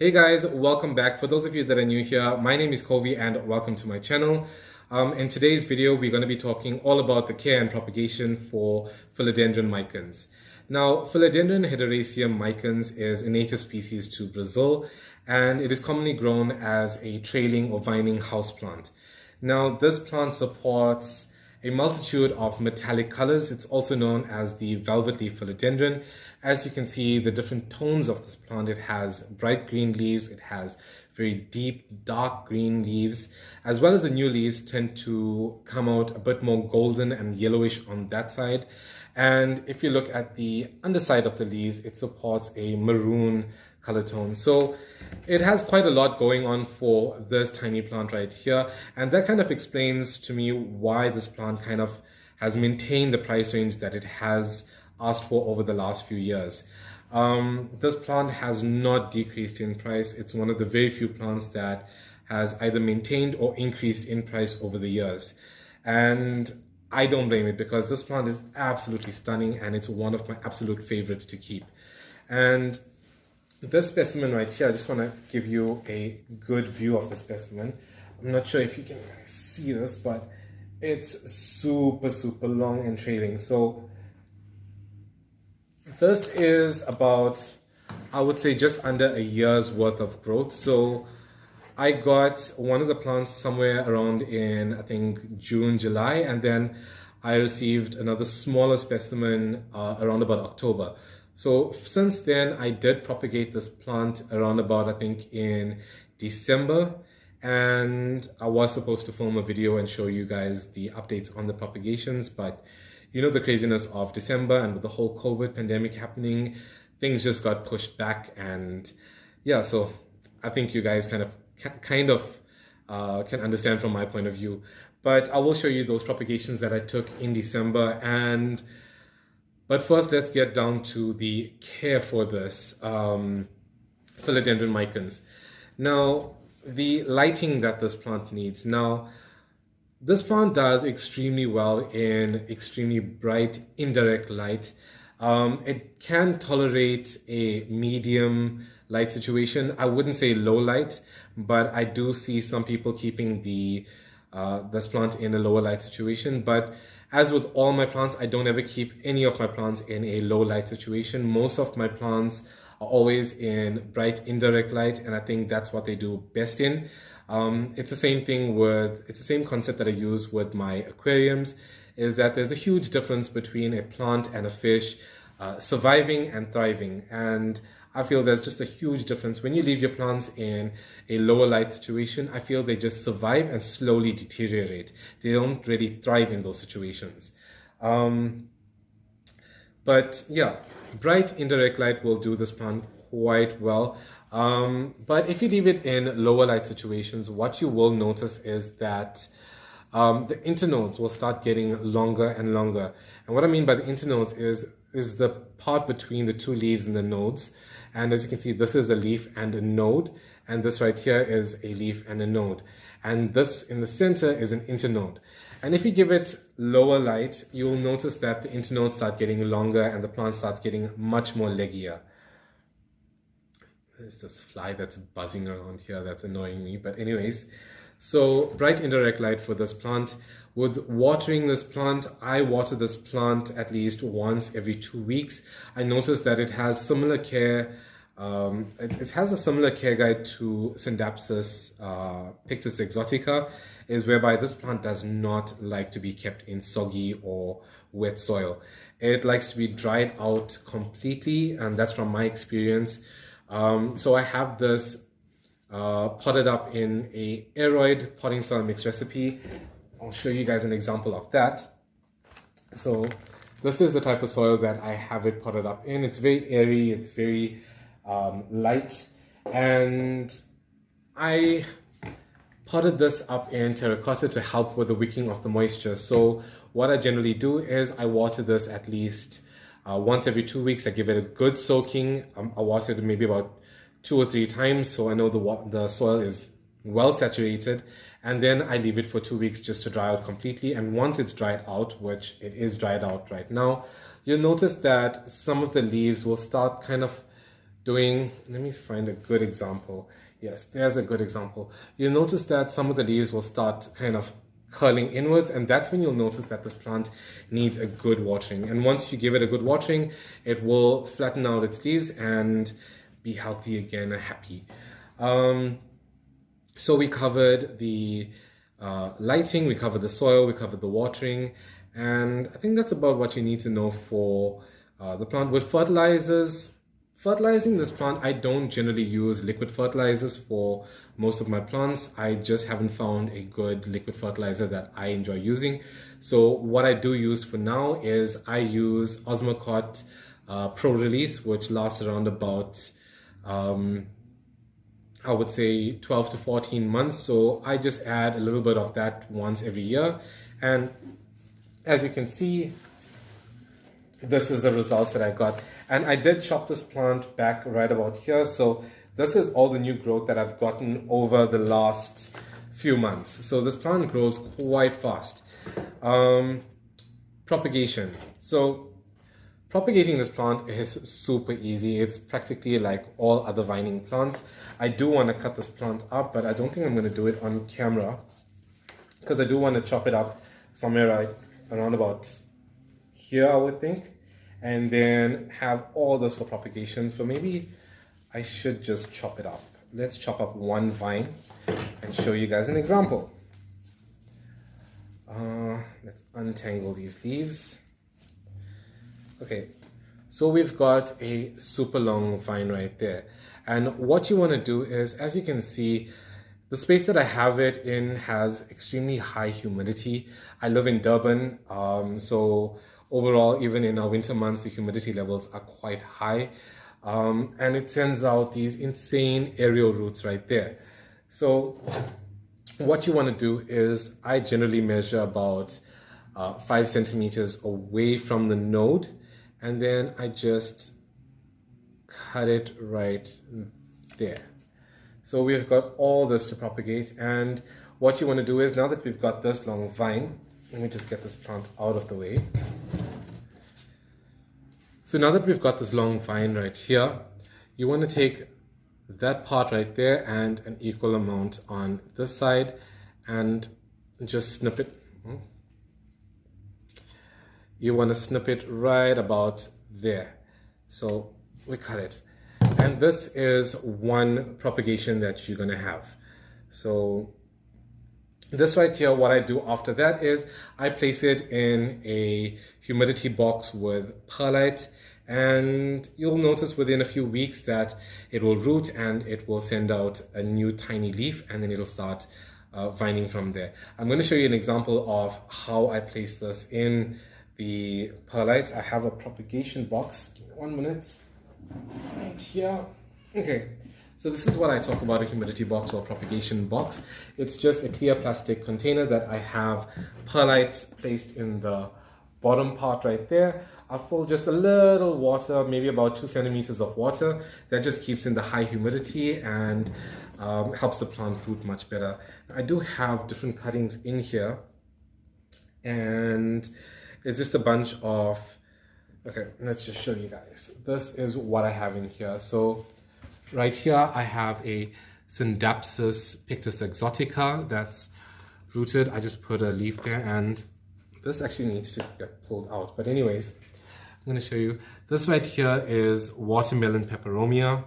Hey guys, welcome back. For those of you that are new here, my name is Kovi and welcome to my channel. In today's video, we're going to be talking all about the care and propagation for Philodendron Micans. Now, Philodendron Micans is a native species to Brazil, and it is commonly grown as a trailing or vining houseplant. Now, this plant supports a multitude of metallic colors. It's also known as the velvet leaf philodendron. As you can see, the different tones of this plant, it has bright green leaves, it has very deep dark green leaves, as well as the new leaves tend to come out a bit more golden and yellowish on that side. And if you look at the underside of the leaves, it supports a maroon color tone. So it has quite a lot going on for this tiny plant right here. And that kind of explains to me why this plant kind of has maintained the price range that it has asked for over the last few years. This plant has not decreased in price. It's one of the very few plants that has either maintained or increased in price over the years. And I don't blame it, because this plant is absolutely stunning and it's one of my absolute favorites to keep. And this specimen right here, I just want to give you a good view of the specimen. I'm not sure if you can see this, but it's super long and trailing. So this is about, I would say, just under a year's worth of growth. So I got one of the plants somewhere around in, I think, June, July, and then I received another smaller specimen around about October. So since then, I did propagate this plant around about, I think, in December, and I was supposed to film a video and show you guys the updates on the propagations, but you know, the craziness of December and with the whole COVID pandemic happening, things just got pushed back. And yeah, so I think you guys kind of can understand from my point of view. But I will show you those propagations that I took in December. But first, let's get down to the care for this Philodendron Micans. Now, the lighting that this plant needs. Now, this plant does extremely well in extremely bright indirect light. It can tolerate a medium light situation. I wouldn't say low light, but I do see some people keeping this plant in a lower light situation. But as with all my plants, I don't ever keep any of my plants in a low light situation. Most of my plants are always in bright indirect light, and I think that's what they do best in. It's the same concept that I use with my aquariums, is that there's a huge difference between a plant and a fish surviving and thriving. And I feel there's just a huge difference. When you leave your plants in a lower light situation, I feel they just survive and slowly deteriorate. They don't really thrive in those situations. But yeah, bright indirect light will do this plant quite well. But if you leave it in lower light situations, what you will notice is that the internodes will start getting longer and longer. And what I mean by the internodes is the part between the two leaves and the nodes. And as you can see, this is a leaf and a node, and this right here is a leaf and a node. And this in the center is an internode. And if you give it lower light, you'll notice that the internodes start getting longer and the plant starts getting much more leggier. There's this fly that's buzzing around here that's annoying me. But anyways, so bright indirect light for this plant. With watering this plant, I water this plant at least once every 2 weeks. I noticed that it has similar care. It has a similar care guide to Syndapsis Pictus exotica, is whereby this plant does not like to be kept in soggy or wet soil. It likes to be dried out completely, and that's from my experience. So I have this potted up in a aeroid potting soil mix recipe. I'll show you guys an example of that. So this is the type of soil that I have it potted up in. It's very airy, it's very light, and I potted this up in terracotta to help with the wicking of the moisture. So what I generally do is I water this at least once every 2 weeks. I give it a good soaking. I water it maybe about 2 or 3 times, so I know the soil is well saturated, and then I leave it for 2 weeks just to dry out completely. And once it's dried out, which it is dried out right now, you'll notice that some of the leaves will start kind of doing, let me find a good example. Yes, there's a good example. You'll notice that some of the leaves will start kind of curling inwards, and that's when you'll notice that this plant needs a good watering. And once you give it a good watering, it will flatten out its leaves and be healthy again and happy. So we covered the lighting, we covered the soil, we covered the watering, and I think that's about what you need to know for the plant. With fertilizing this plant, I don't generally use liquid fertilizers for most of my plants. I just haven't found a good liquid fertilizer that I enjoy using. So what I do use for now is I use Osmocot Pro Release, which lasts around about I would say 12 to 14 months. So I just add a little bit of that once every year. And as you can see, this is the results that I got. And I did chop this plant back right about here. So this is all the new growth that I've gotten over the last few months. So this plant grows quite fast. Propagation. So propagating this plant is super easy. It's practically like all other vining plants. I do want to cut this plant up, but I don't think I'm going to do it on camera because I do want to chop it up somewhere right around about here, I would think, and then have all this for propagation. So maybe I should just chop it up. Let's chop up one vine and show you guys an example. Let's untangle these leaves. Okay, so we've got a super long vine right there. And what you want to do is, as you can see, the space that I have it in has extremely high humidity. I live in Durban, so overall, even in our winter months, the humidity levels are quite high. And it sends out these insane aerial roots right there. So what you want to do is, I generally measure about 5 centimeters away from the node, and then I just cut it right there. So we've got all this to propagate, and what you want to do is, now that we've got this long vine, let me just get this plant out of the way. So now that we've got this long vine right here, you want to take that part right there and an equal amount on this side and just snip it. You want to snip it right about there. So we cut it. And this is one propagation that you're going to have. So this right here, what I do after that is I place it in a humidity box with perlite, and you'll notice within a few weeks that it will root and it will send out a new tiny leaf, and then it'll start vining from there. I'm going to show you an example of how I place this in the perlite. I have a propagation box. Give me 1 minute. Right here. Okay. So this is what I talk about, a humidity box or propagation box. It's just a clear plastic container that I have perlite placed in the bottom part right there. I fill just a little water, maybe about 2 centimeters of water. That just keeps in the high humidity and helps the plant root much better. I do have different cuttings in here, and it's just a bunch of, okay, let's just show you guys. This is what I have in here. So right here, I have a Syndapsis pictus exotica that's rooted. I just put a leaf there, and this actually needs to get pulled out. But anyways, I'm going to show you. This right here is watermelon peperomia.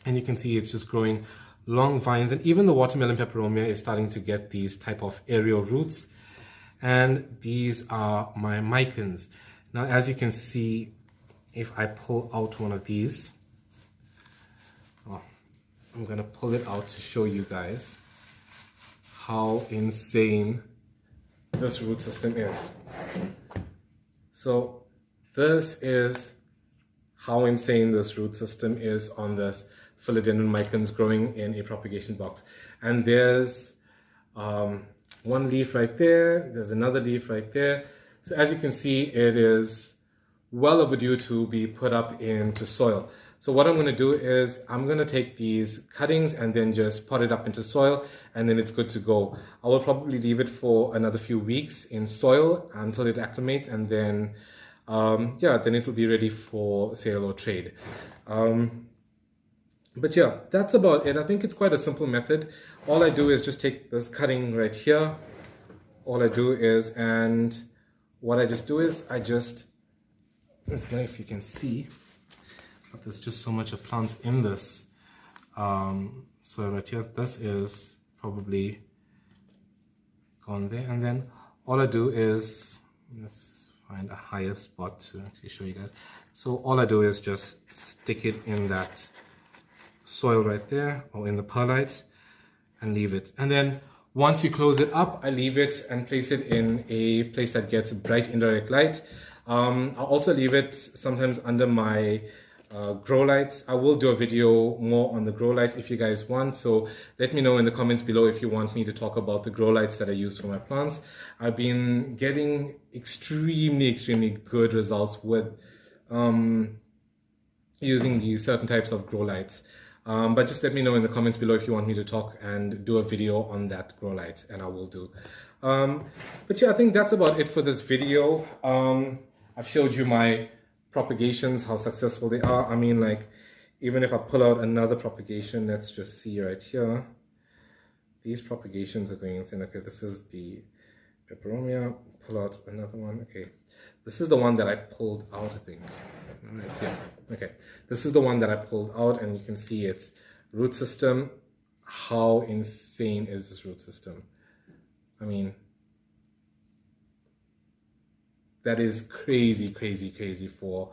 And you can see it's just growing long vines. And even the watermelon peperomia is starting to get these type of aerial roots. And these are my micans. Now, as you can see, if I pull out one of these, I'm going to pull it out to show you guys how insane this root system is. So this is how insane this root system is on this Philodendron Micans growing in a propagation box. And there's one leaf right there, there's another leaf right there. So as you can see, it is well overdue to be put up into soil. So what I'm going to do is I'm going to take these cuttings and then just pot it up into soil, and then it's good to go. I will probably leave it for another few weeks in soil until it acclimates, and then yeah, then it will be ready for sale or trade. But yeah, that's about it. I think it's quite a simple method. All I do is just take this cutting right here. All I do is, and what I just do is I don't know if you can see, but there's just so much of plants in this. So right here, this is probably gone there. And then all I do is, let's find a higher spot to actually show you guys. So all I do is just stick it in that soil right there, or in the perlite, and leave it. And then once you close it up, I leave it and place it in a place that gets bright indirect light. I'll also leave it sometimes under my grow lights. I will do a video more on the grow lights if you guys want, so let me know in the comments below if you want me to talk about the grow lights that I use for my plants. I've been getting extremely good results with using these certain types of grow lights. But just let me know in the comments below if you want me to talk and do a video on that grow light, and I will do. But yeah, I think that's about it for this video. I've showed you my propagations, how successful they are. I mean, like, even if I pull out another propagation, let's just see right here. These propagations are going insane. Okay, this is the peperomia. Pull out another one. Okay, this is the one that I pulled out, I think. Right here. Okay, this is the one that I pulled out, and you can see its root system. How insane is this root system? I mean, that is crazy for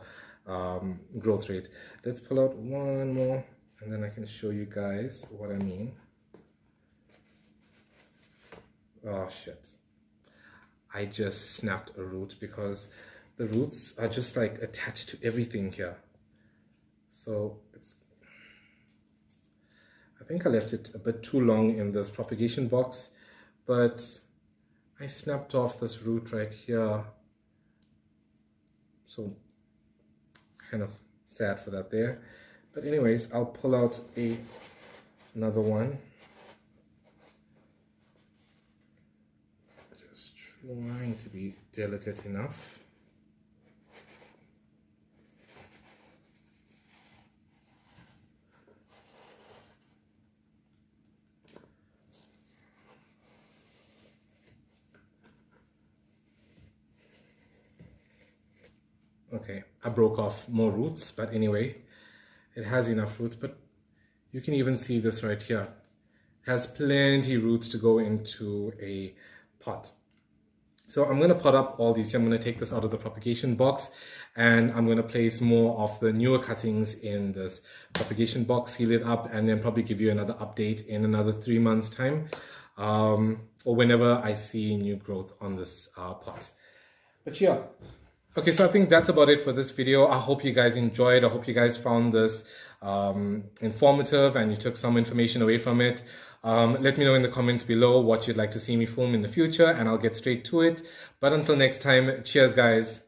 growth rate. Let's pull out one more, and then I can show you guys what I mean. Oh shit, I just snapped a root because the roots are just like attached to everything here. So I think I left it a bit too long in this propagation box, but I snapped off this root right here. So kind of sad for that there. But anyways, I'll pull out another one. Just trying to be delicate enough. Okay, I broke off more roots, but anyway, it has enough roots. But you can even see this right here. It has plenty roots to go into a pot. So I'm going to pot up all these. I'm going to take this out of the propagation box, and I'm going to place more of the newer cuttings in this propagation box, seal it up, and then probably give you another update in another 3 months time, or whenever I see new growth on this pot. But yeah. Okay, so I think that's about it for this video. I hope you guys enjoyed. I hope you guys found this informative and you took some information away from it. Let me know in the comments below what you'd like to see me film in the future, and I'll get straight to it. But until next time, cheers guys.